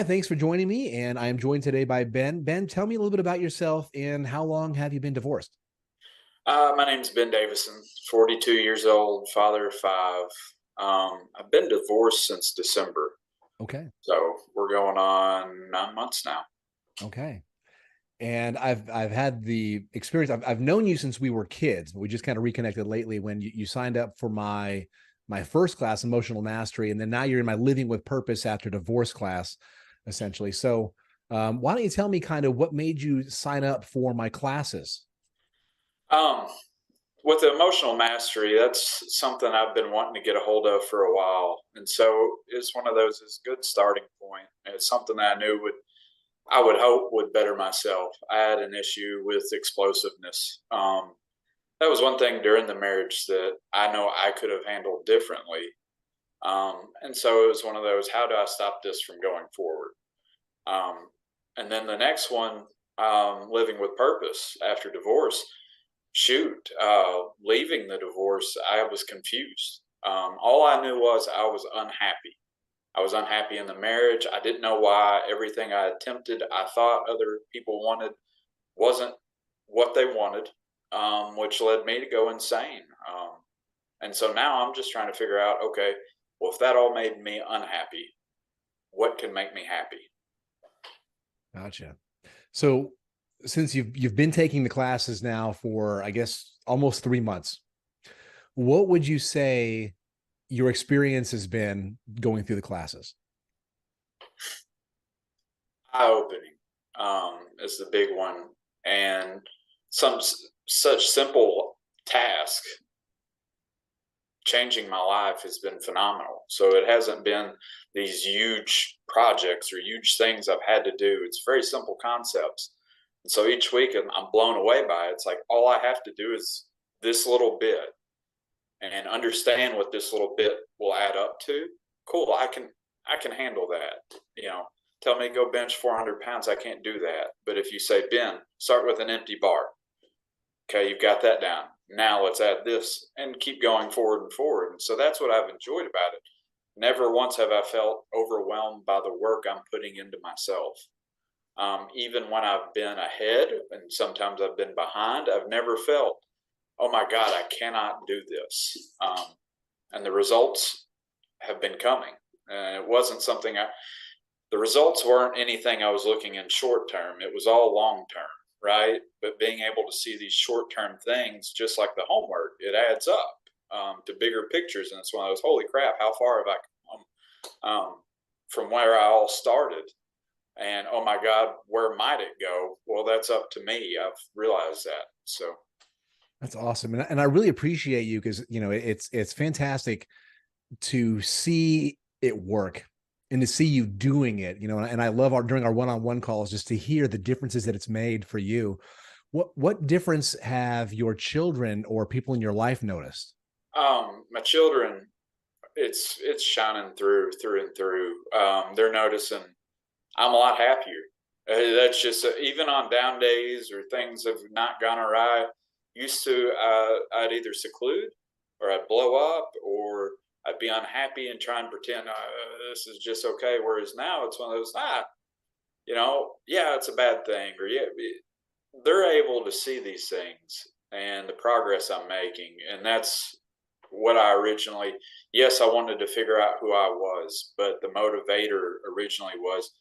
Hi, thanks for joining me. And I am joined today by Ben. Ben, tell me a little bit about yourself and how long have you been divorced? My name's Ben Davison, 42 years old, father of five. I've been divorced since December, Okay. so we're going on 9 months now. Okay. And I've had the experience. I've known you since we were kids, but we just kind of reconnected lately when you signed up for my first class, emotional mastery, and then now you're in my living with purpose after divorce class, essentially. So why don't you tell me kind of what made you sign up for my classes? Um, with the emotional mastery, that's something I've been wanting to get a hold of for a while, and so it's one of those. It's a good starting point. It's something that I would hope would better myself. I had an issue with explosiveness. That was one thing during the marriage that I know I could have handled differently. And so it was one of those, how do I stop this from going forward? Um, and then the next one, living with purpose after divorce. Shoot, leaving the divorce, I was confused. All I knew was I was unhappy. I was unhappy in the marriage. I didn't know why everything I attempted, I thought other people wanted, wasn't what they wanted, which led me to go insane. And so now I'm just trying to figure out, okay, well, if that all made me unhappy, what can make me happy? Gotcha. So since you've been taking the classes now for I guess almost 3 months, what would you say your experience has been going through the classes? Eye opening is the big one. And such simple task, changing my life has been phenomenal. So it hasn't been these huge projects or huge things I've had to do. It's very simple concepts. And so each week I'm blown away by it. It's like all I have to do is this little bit and understand what this little bit will add up to. Cool, I can handle that. Tell me to go bench 400 pounds, I can't do that. But if you say, Ben, start with an empty bar. Okay, you've got that down. Now let's add this and keep going forward and forward. And so that's what I've enjoyed about it. Never once have I felt overwhelmed by the work I'm putting into myself. Even when I've been ahead and sometimes I've been behind, I've never felt, oh my God, I cannot do this. And the results have been coming. It wasn't something the results weren't anything I was looking in short term. It was all long term, right? But being able to see these short term things, just like the homework, it adds up to bigger pictures. And it's one of those, holy crap, how far have I come from where I all started? And oh my God, where might it go? Well, that's up to me. I've realized that. So, That's awesome, and I really appreciate you because it's fantastic to see it work and to see you doing it. And I love our during our one-on-one calls just to hear the differences that it's made for you. What difference have your children or people in your life noticed? my children, it's shining through and through. They're noticing I'm a lot happier. That's just even on down days or things have not gone awry. Used to, I'd either seclude or I'd blow up or I'd be unhappy and try and pretend this is just okay. Whereas now it's one of those, yeah, it's a bad thing, or yeah, they're able to see these things and the progress I'm making, and that's what I originally. Yes, I wanted to figure out who I was, but the motivator originally was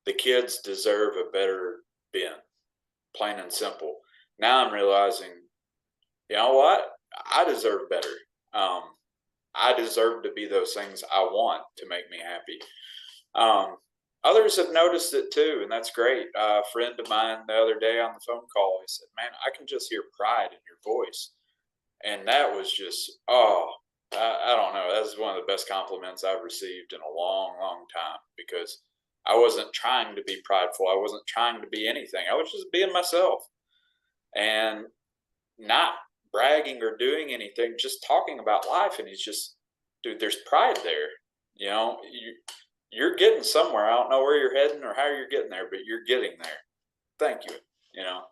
the kids deserve a better Ben, plain and simple. Now I'm realizing, you know what? I deserve better. Um, I deserve to be those things I want to make me happy. Um, Others have noticed it too, and that's great. A friend of mine the other day on the phone call, he said, "Man, I can just hear pride in your voice," and that was just, I don't know. That's one of the best compliments I've received in a long, long time because I wasn't trying to be prideful. I wasn't trying to be anything. I was just being myself and not bragging or doing anything, just talking about life. And he's just, dude, there's pride there. You're getting somewhere. I don't know where you're heading or how you're getting there, but you're getting there. Thank you. You know.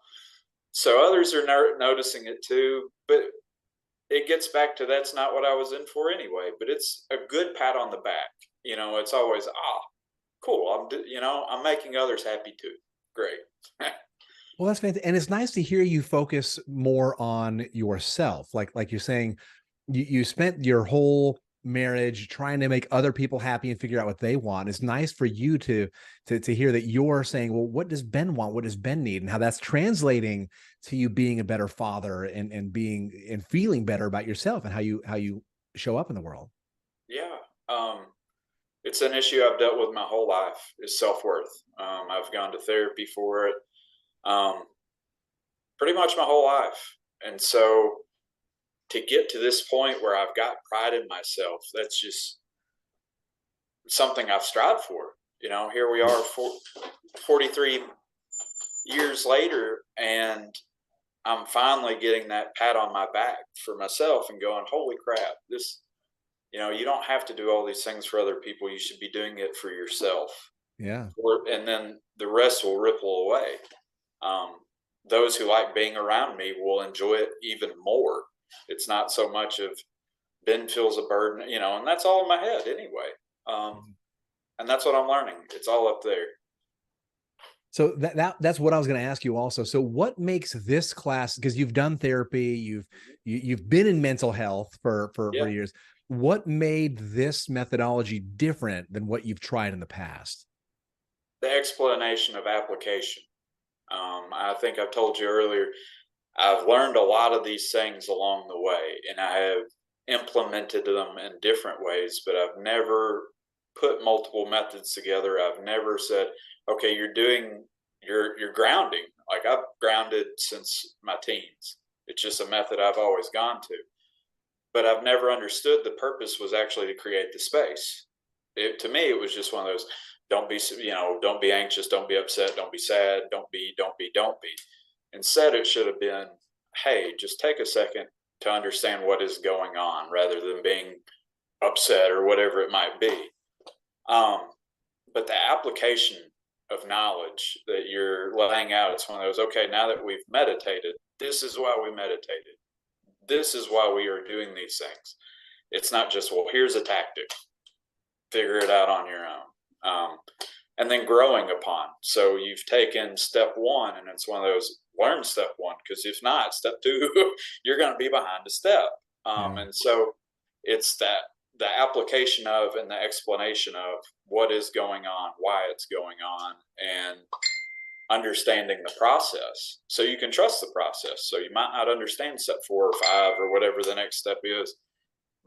So others are noticing it too, but it gets back to that's not what I was in for anyway. But it's a good pat on the back. It's always cool. I'm making others happy too. Great. Well, that's fantastic. And it's nice to hear you focus more on yourself. Like you're saying, you spent your whole marriage trying to make other people happy and figure out what they want. It's nice for you to hear that you're saying, well, what does Ben want? What does Ben need? And how that's translating to you being a better father and being and feeling better about yourself and how you show up in the world. Yeah. It's an issue I've dealt with my whole life is self-worth. I've gone to therapy for it. Um, pretty much my whole life. And so to get to this point where I've got pride in myself, that's just something I've strived for. Here we are 43 years later, and I'm finally getting that pat on my back for myself and going, holy crap, you don't have to do all these things for other people. You should be doing it for yourself. Yeah. And then the rest will ripple away. Um, those who like being around me will enjoy it even more. It's not so much of Ben feels a burden, and that's all in my head anyway. And that's what I'm learning. It's all up there. So that's what I was going to ask you also. So what makes this class, because you've done therapy, you've been in mental health for years. What made this methodology different than what you've tried in the past? The explanation of application. I think I've told you earlier, I've learned a lot of these things along the way, and I have implemented them in different ways, but I've never put multiple methods together. I've never said, okay, you're grounding. Like I've grounded since my teens. It's just a method I've always gone to. But I've never understood the purpose was actually to create the space. To me, it was just one of those, don't be anxious, don't be upset, don't be sad, don't be. Instead, it should have been, hey, just take a second to understand what is going on rather than being upset or whatever it might be. But the application of knowledge that you're laying out, it's one of those, okay, now that we've meditated, this is why we meditated. This is why we are doing these things. It's not just, well, here's a tactic, figure it out on your own. And then growing upon. So you've taken step one, and it's one of those, learn step one, because if not, step two, you're going to be behind a step. And so it's the application of and the explanation of what is going on, why it's going on, and understanding the process. So you can trust the process. So you might not understand step 4 or 5 or whatever the next step is,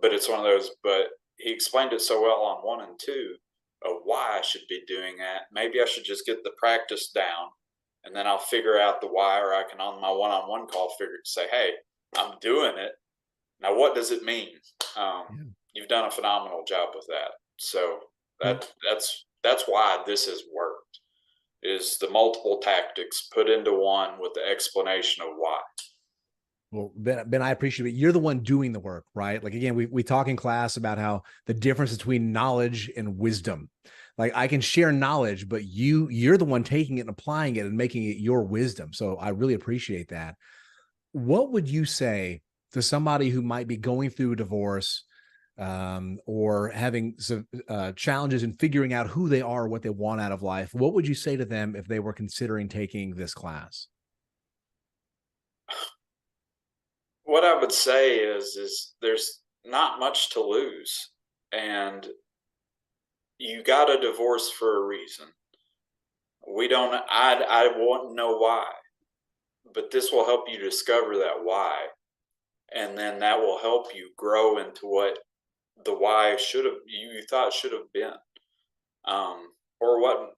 but it's one of those, but he explained it so well on 1 and 2 of why I should be doing that. Maybe I should just get the practice down, and then I'll figure out the why, or I can on my one-on-one call say, hey, I'm doing it. Now, what does it mean? You've done a phenomenal job with that. So that's why this has worked, is the multiple tactics put into one with the explanation of why. Well, Ben, I appreciate it. You're the one doing the work, right? Like, again, we talk in class about how the difference between knowledge and wisdom. Like, I can share knowledge, but you're the one taking it and applying it and making it your wisdom. So I really appreciate that. What would you say to somebody who might be going through a divorce, or having some challenges in figuring out who they are, what they want out of life? What would you say to them if they were considering taking this class? What I would say is there's not much to lose, and you got a divorce for a reason. I won't know why, but this will help you discover that why, and then that will help you grow into what the why you thought should have been, or what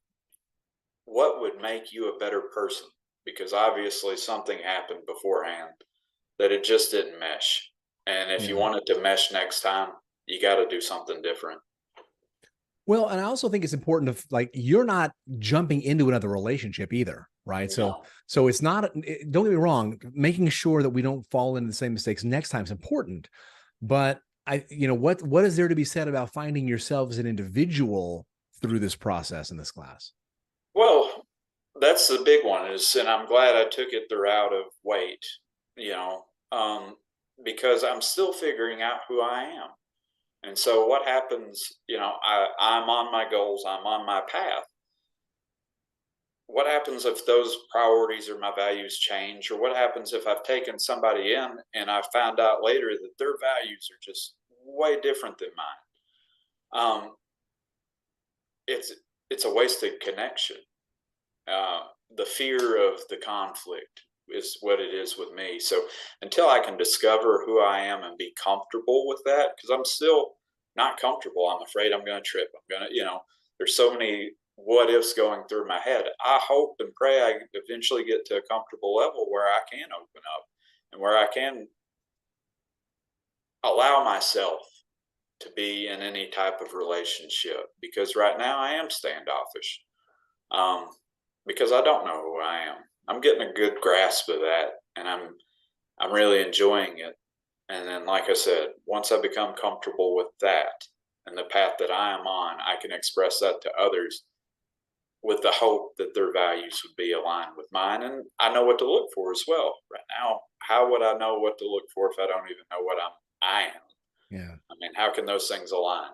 would make you a better person, because obviously something happened beforehand that it just didn't mesh. And if you want it to mesh next time, you got to do something different. Well, and I also think it's important to, like, you're not jumping into another relationship either, right? No. So it's not, don't get me wrong, making sure that we don't fall into the same mistakes next time is important. But what is there to be said about finding yourself as an individual through this process in this class? Well, that's the big one and I'm glad I took it the route of wait, because I'm still figuring out who I am. And so what happens, I'm on my goals, I'm on my path. What happens if those priorities or my values change? Or what happens if I've taken somebody in and I found out later that their values are just way different than mine? It's it's a wasted connection. Uh, the fear of the conflict is what it is with me. So until I can discover who I am and be comfortable with that, because I'm still not comfortable. I'm afraid I'm going to trip. I'm going to, there's so many what ifs going through my head. I hope and pray I eventually get to a comfortable level where I can open up and where I can allow myself to be in any type of relationship, because right now I am standoffish, um, because I don't know who I am. I'm getting a good grasp of that, and I'm really enjoying it. And then, like I said, once I become comfortable with that and the path that I am on, I can express that to others with the hope that their values would be aligned with mine. And I know what to look for as well. Right now, how would I know what to look for if I don't even know what I am? Yeah. I mean, how can those things align?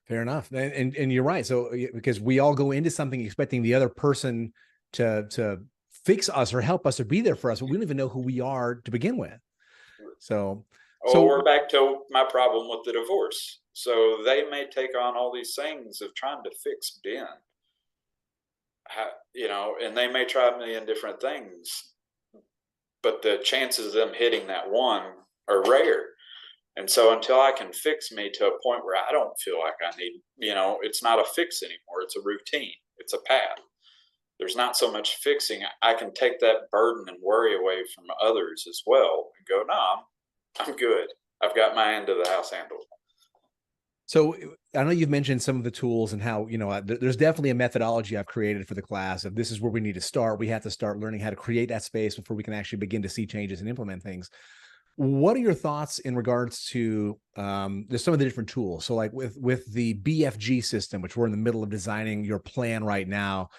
Fair enough. And you're right. So because we all go into something expecting the other person to fix us or help us or be there for us, but we don't even know who we are to begin with. So Oh, so we're back to my problem with the divorce. So they may take on all these things of trying to fix Ben, and they may try a million different things, but the chances of them hitting that one are rare. And so until I can fix me to a point where I don't feel like I need, it's not a fix anymore. It's a routine. It's a path. There's not so much fixing. I can take that burden and worry away from others as well and go, no, I'm good. I've got my end of the house handled. so I know you've mentioned some of the tools and how, there's definitely a methodology I've created for the class of this is where we need to start. We have to start learning how to create that space before we can actually begin to see changes and implement things. What are your thoughts in regards to there's some of the different tools? So like with the BFG system, which we're in the middle of designing your plan right now,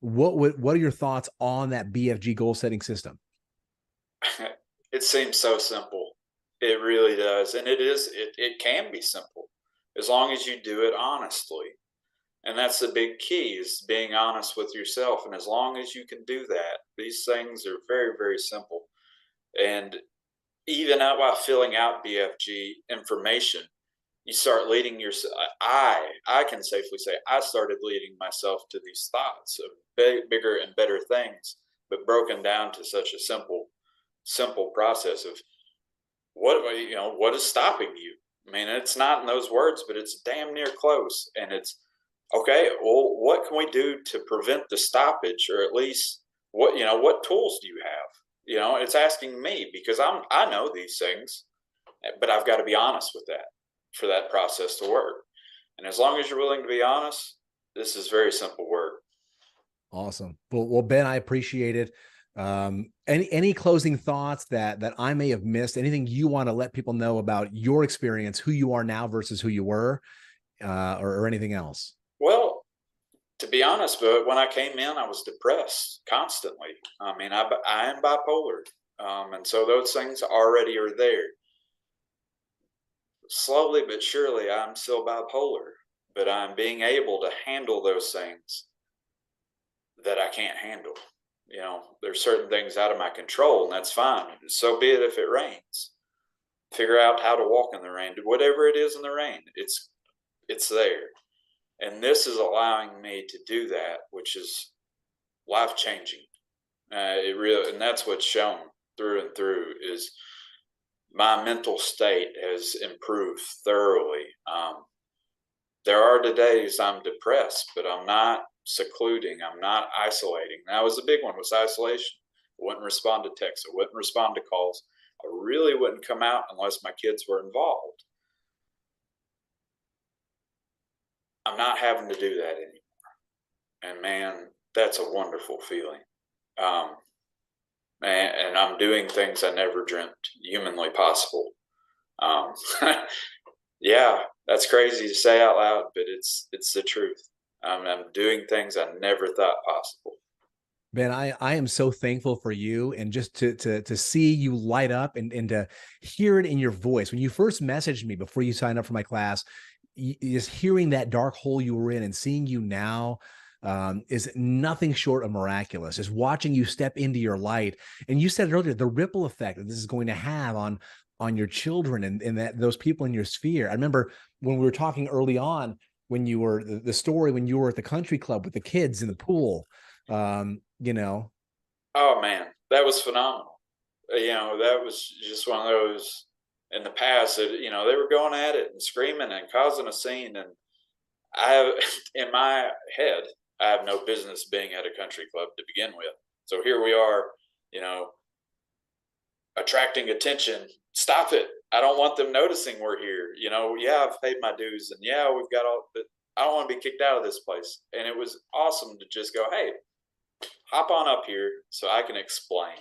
what are your thoughts on that BFG goal setting system? It seems so simple. It really does. And it can be simple as long as you do it honestly. And that's the big key, is being honest with yourself. And as long as you can do that, these things are very, very simple. And even out while filling out BFG information, you start leading yourself. I can safely say I started leading myself to these thoughts of bigger and better things, but broken down to such a simple process of what is stopping you. I mean, it's not in those words, but it's damn near close. And it's okay. Well, what can we do to prevent the stoppage, or at least what tools do you have? It's asking me, because I know these things, but I've got to be honest with that for that process to work. And as long as you're willing to be honest, this is very simple work. Awesome. Well, Ben, I appreciate it. Any closing thoughts that I may have missed? Anything you want to let people know about your experience, who you are now versus who you were, or anything else? Well, to be honest, but when I came in, I was depressed constantly. I mean, I am bipolar, and so those things already are there. Slowly but surely, I'm still bipolar, but I'm being able to handle those things that I can't handle. There's certain things out of my control, and that's fine. So be it if it rains. Figure out how to walk in the rain. Whatever it is in the rain, it's there. And this is allowing me to do that, which is life changing. It really, and that's what's shown through and through, is my mental state has improved thoroughly. There are the days I'm depressed, but I'm not secluding. I'm not isolating. That was the big one, was isolation. I wouldn't respond to texts. I wouldn't respond to calls. I really wouldn't come out unless my kids were involved. I'm not having to do that anymore. And man, that's a wonderful feeling. Um, and I'm doing things I never dreamt humanly possible. Um, yeah, that's crazy to say out loud, but it's the truth. I'm doing things I never thought possible. Ben, I am so thankful for you, and just to see you light up, and to hear it in your voice. When you first messaged me before you signed up for my class, just hearing that dark hole you were in and seeing you now is nothing short of miraculous. Just watching you step into your light, and you said it earlier, the ripple effect that this is going to have on your children, and that those people in your sphere. I remember when we were talking early on, when you were the story when you were at the country club with the kids in the pool. You know, Oh man, that was phenomenal. That was just one of those. In the past, that they were going at it and screaming and causing a scene, and I have in my head, I have no business being at a country club to begin with. So here we are, you know, attracting attention. Stop it. I don't want them noticing we're here. Yeah, I've paid my dues, and yeah, we've got all, but I don't want to be kicked out of this place. And it was awesome to just go, hey, hop on up here so I can explain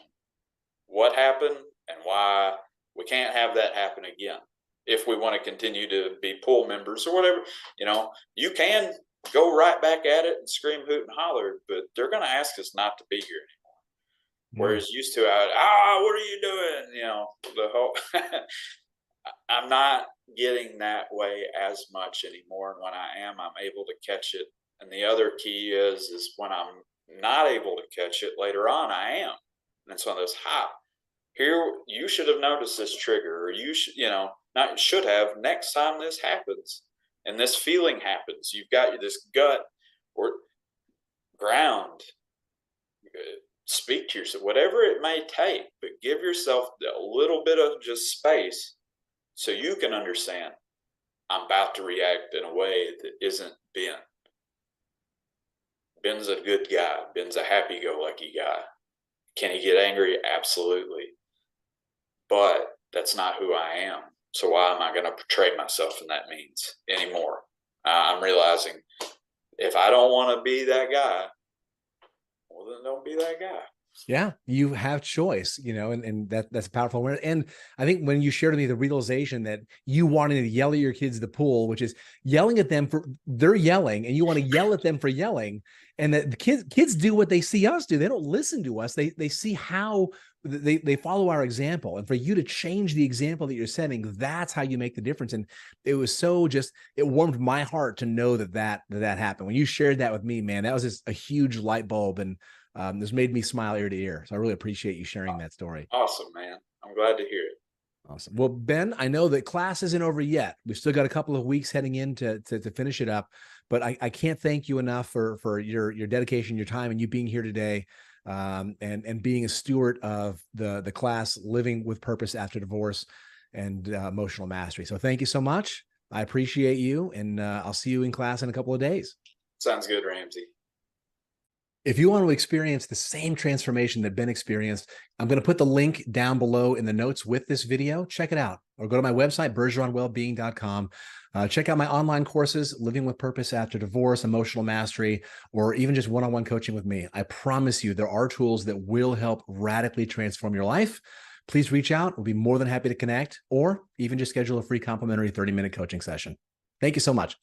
what happened and why we can't have that happen again. If we want to continue to be pool members or whatever, you can go right back at it and scream, hoot, and holler, but they're going to ask us not to be here anymore. Whereas used to, what are you doing? The whole. I'm not getting that way as much anymore. And when I am, I'm able to catch it. And the other key is when I'm not able to catch it later on, I am. And it's one of those, here, you should have noticed this trigger, or you should, not should have, next time this happens and this feeling happens, you've got this gut or ground, speak to yourself, whatever it may take, but give yourself a little bit of just space so you can understand, I'm about to react in a way that isn't Ben. Ben's a good guy. Ben's a happy-go-lucky guy. Can he get angry? Absolutely. But that's not who I am. So why am I going to portray myself in that means anymore? I'm realizing if I don't want to be that guy, well, then don't be that guy. Yeah, you have choice, and that's a powerful word. And I think when you shared with me the realization that you wanted to yell at your kids at the pool, which is yelling at them for they're yelling, and you want to yell at them for yelling, and that the kids do what they see us do. They don't listen to us. They see how they follow our example. And for you to change the example that you're setting, that's how you make the difference. And it was it warmed my heart to know that happened. When you shared that with me, man, that was just a huge light bulb. And this made me smile ear to ear. So I really appreciate you sharing that story. Awesome, man. I'm glad to hear it. Awesome. Well, Ben, I know that class isn't over yet. We've still got a couple of weeks heading in to finish it up, but I can't thank you enough for your dedication, your time, and you being here today, and being a steward of the class, Living with Purpose After Divorce and Emotional Mastery. So thank you so much. I appreciate you, and I'll see you in class in a couple of days. Sounds good, Ramsey. If you want to experience the same transformation that Ben experienced, I'm going to put the link down below in the notes with this video. Check it out, or go to my website, bergeronwellbeing.com. Check out my online courses, Living with Purpose After Divorce, Emotional Mastery, or even just one-on-one coaching with me. I promise you there are tools that will help radically transform your life. Please reach out. We'll be more than happy to connect, or even just schedule a free complimentary 30-minute coaching session. Thank you so much.